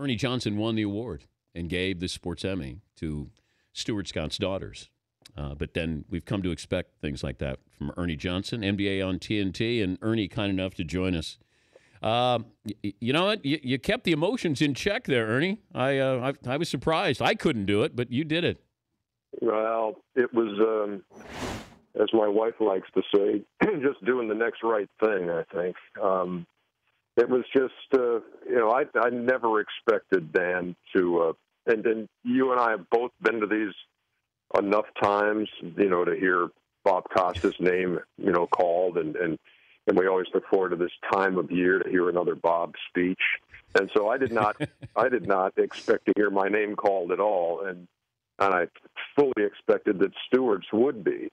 Ernie Johnson won the award and gave the Sports Emmy to Stuart Scott's daughters. But then we've come to expect things like that from Ernie Johnson, NBA on TNT, and Ernie kind enough to join us. You know what? You kept the emotions in check there, Ernie. I was surprised. I couldn't do it, but you did it. Well, it was, as my wife likes to say, just doing the next right thing, I think. It was just, I never expected Dan to, and then you and I have both been to these enough times, to hear Bob Costa's name, called, and we always look forward to this time of year to hear another Bob speech. And so I did not expect to hear my name called at all, and I fully expected that Stewart's would be.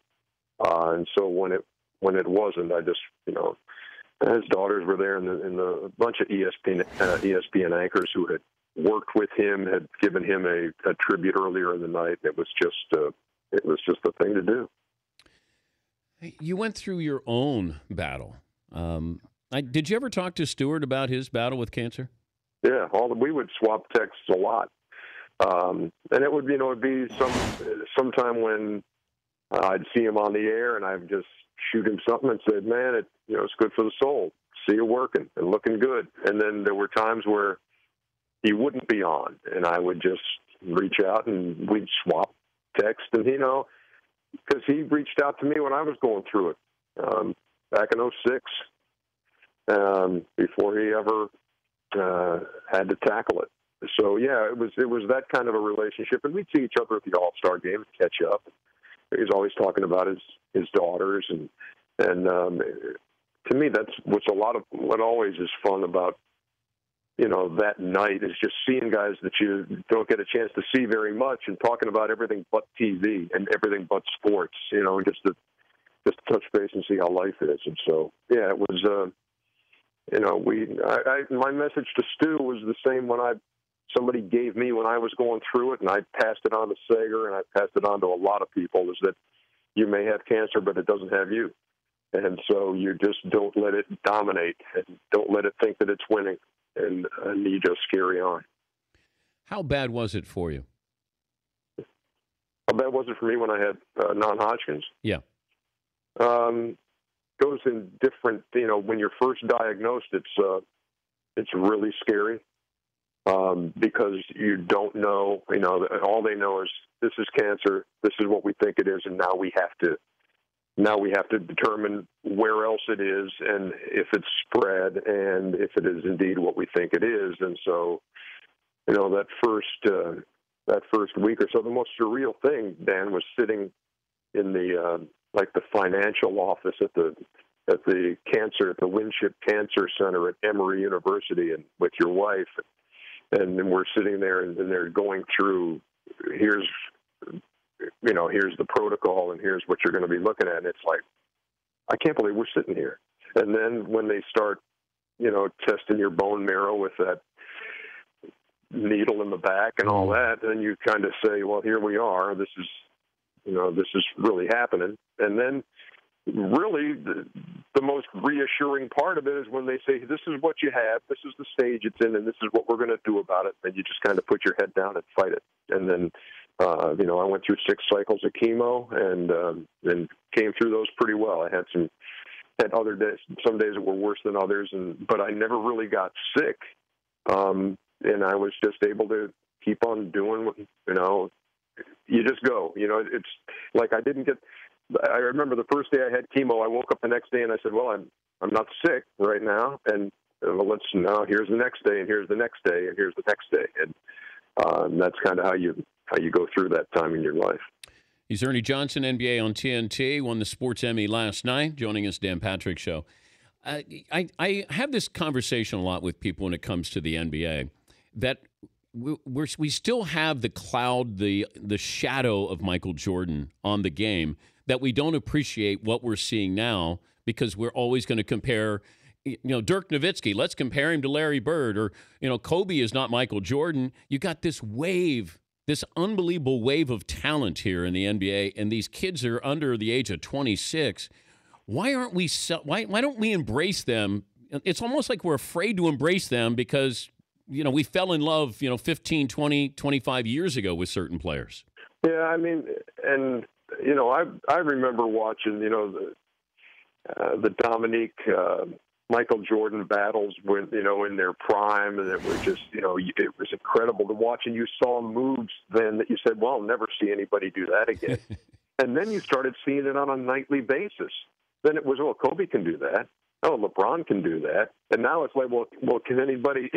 And so when it wasn't, I just, his daughters were there, and the bunch of ESPN anchors who had worked with him had given him a tribute earlier in the night. It was just the thing to do. You went through your own battle. Did you ever talk to Stewart about his battle with cancer? Yeah, we would swap texts a lot, and it would be sometime when I'd see him on the air, and I'd just shoot him something and said, "Man, it's good for the soul. See you working and looking good." And then there were times where he wouldn't be on, and I would just reach out and we'd swap text, and because he reached out to me when I was going through it back in '06, before he ever had to tackle it. So yeah, it was that kind of a relationship, and we'd see each other at the All-Star game and catch up. He's always talking about his daughters, and to me that's what always is fun about that night is just seeing guys that you don't get a chance to see very much and talking about everything but TV and everything but sports, and just to touch base and see how life is. And so, yeah, it was, my message to Stu was the same somebody gave me when I was going through it, and I passed it on to Sager, and I passed it on to a lot of people, is that you may have cancer, but it doesn't have you. And so you just don't let it dominate, and don't let it think that it's winning. And you just carry on. How bad was it for you? How bad was it for me when I had non-Hodgkin's? Yeah. Goes in different, when you're first diagnosed, it's really scary because you don't know, all they know is this is cancer, this is what we think it is, and now we have to determine where else it is and if it's spread and if it is indeed what we think it is. And so, that first week or so, the most surreal thing, Dan, was sitting in the the financial office at the Winship Cancer Center at Emory University, and with your wife, and then we're sitting there and they're going through, here's the protocol and here's what you're going to be looking at. And it's like, I can't believe we're sitting here. And then when they start, testing your bone marrow with that needle in the back and all that, then you kind of say, well, here we are. This is really happening. And then really the most reassuring part of it is when they say, this is what you have, this is the stage it's in, and this is what we're going to do about it. And you just kind of put your head down and fight it. And then, I went through 6 cycles of chemo and came through those pretty well. I had other days, some days that were worse than others, but I never really got sick. And I was just able to keep on doing, you just go, it's like I remember the first day I had chemo, I woke up the next day and I said, well, I'm not sick right now. And here's the next day, and here's the next day, and here's the next day. And that's kind of how you go through that time in your life. He's Ernie Johnson, NBA on TNT, won the Sports Emmy last night, joining us, Dan Patrick Show. I have this conversation a lot with people when it comes to the NBA, that we still have the cloud, the shadow of Michael Jordan on the game, that we don't appreciate what we're seeing now because we're always going to compare, Dirk Nowitzki, let's compare him to Larry Bird, or, Kobe is not Michael Jordan. You got this wave, this unbelievable wave of talent here in the NBA, and these kids are under the age of 26. Why aren't why don't we embrace them? It's almost like we're afraid to embrace them because we fell in love, 15, 20, 25 years ago with certain players. Yeah, I mean, and I remember watching, the Dominique Michael Jordan battles when, in their prime, and it was just, it was incredible to watch. And you saw moves then that you said, well, I'll never see anybody do that again. And then you started seeing it on a nightly basis. Then it was, oh, Kobe can do that. Oh, LeBron can do that. And now it's like, well, can anybody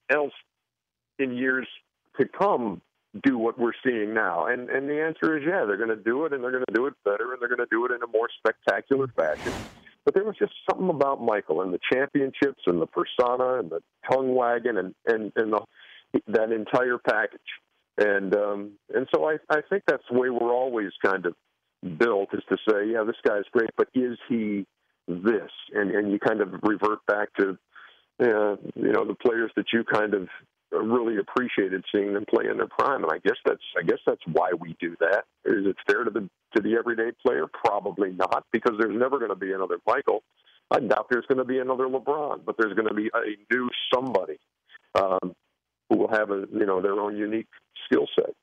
else in years to come do what we're seeing now? And the answer is, yeah, they're going to do it, and they're going to do it better, and they're going to do it in a more spectacular fashion. But there was just something about Michael and the championships and the persona and the tongue wagging and that entire package. And so I think that's the way we're always kind of built, is to say, yeah, this guy's great, but is he this? And you kind of revert back to, the players that you kind of really appreciated seeing them play in their prime. And I guess that's why we do that. Is it fair to the everyday player? Probably not, because there's never going to be another Michael. I doubt there's going to be another LeBron, but there's going to be a new somebody who will have their own unique skill set.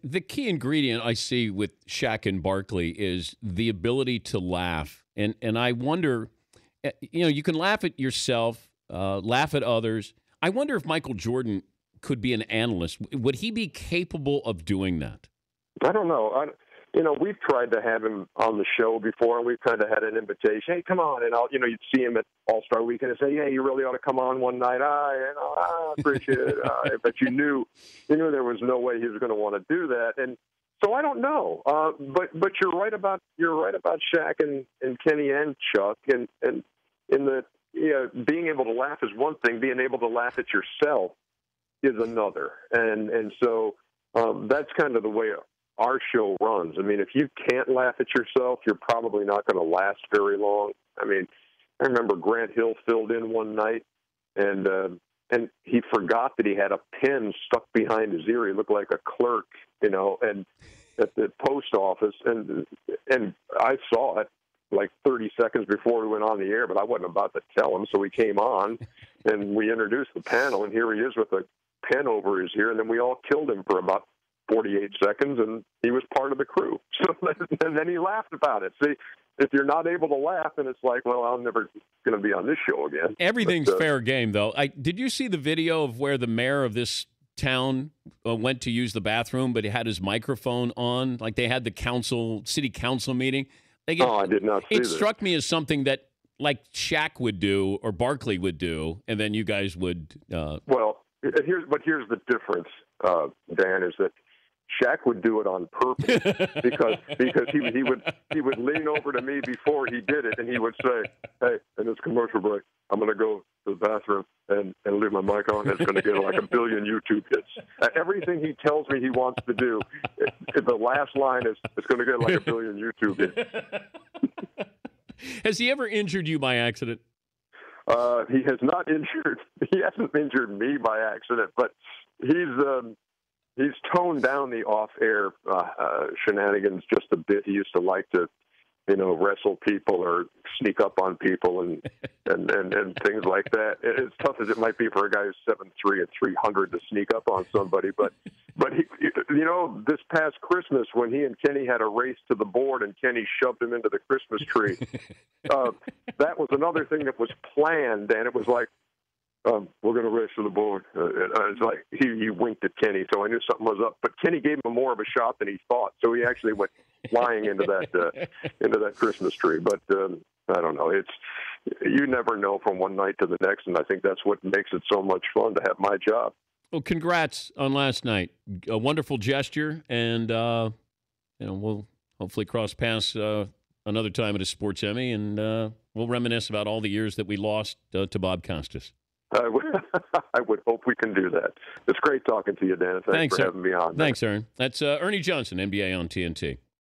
The key ingredient I see with Shaq and Barkley is the ability to laugh. And I wonder, you can laugh at yourself, laugh at others. I wonder if Michael Jordan could be an analyst. Would he be capable of doing that? I don't know. We've tried to have him on the show before, and we've kind of had an invitation. Hey, come on. And you'd see him at All-Star Weekend and say, yeah, you really ought to come on one night. I appreciate it. But you knew there was no way he was going to want to do that. And so I don't know. But you're right about Shaq and Kenny and Chuck. And in the, being able to laugh is one thing. Being able to laugh at yourself is another. And so that's kind of the way our show runs. I mean, if you can't laugh at yourself, you're probably not going to last very long. I mean, I remember Grant Hill filled in one night, and he forgot that he had a pen stuck behind his ear. He looked like a clerk, and at the post office, and I saw it like 30 seconds before we went on the air, but I wasn't about to tell him. So he came on, and we introduced the panel, and here he is with a pen over his ear, and then we all killed him for about 48 seconds, and he was part of the crew. So, and then he laughed about it. See, if you're not able to laugh, then it's like, well, I'm never going to be on this show again. Everything's fair game, though. Did you see the video of where the mayor of this town went to use the bathroom, but he had his microphone on? Like they had the city council meeting. I did not see it. It struck me as something that like Shaq would do or Barkley would do, and then you guys would. Well, here's the difference, Dan, is that Shaq would do it on purpose because he would lean over to me before he did it, and he would say, "Hey, in this commercial break, I'm going to go to the bathroom and leave my mic on. It's going to get like a billion YouTube hits. Everything he tells me he wants to do, the last line is it's going to get like a billion YouTube hits." Has he ever injured you by accident? He has not injured. He hasn't injured me by accident, but he's toned down the off-air shenanigans just a bit. He used to like to, wrestle people or sneak up on people and things like that. As tough as it might be for a guy who's 7'3" and 300 to sneak up on somebody, but he, this past Christmas when he and Kenny had a race to the board and Kenny shoved him into the Christmas tree, that was another thing that was planned, and it was like, we're going to race to the board. It's like he winked at Kenny, so I knew something was up. But Kenny gave him more of a shot than he thought, so he actually went flying into that Christmas tree. But I don't know. You never know from one night to the next, and I think that's what makes it so much fun to have my job. Well, congrats on last night. A wonderful gesture, and we'll hopefully cross paths another time at a Sports Emmy, and we'll reminisce about all the years that we lost to Bob Costas. I would hope we can do that. It's great talking to you, Dan. Thanks for having me on. Thanks, Ern. That's Ernie Johnson, NBA on TNT.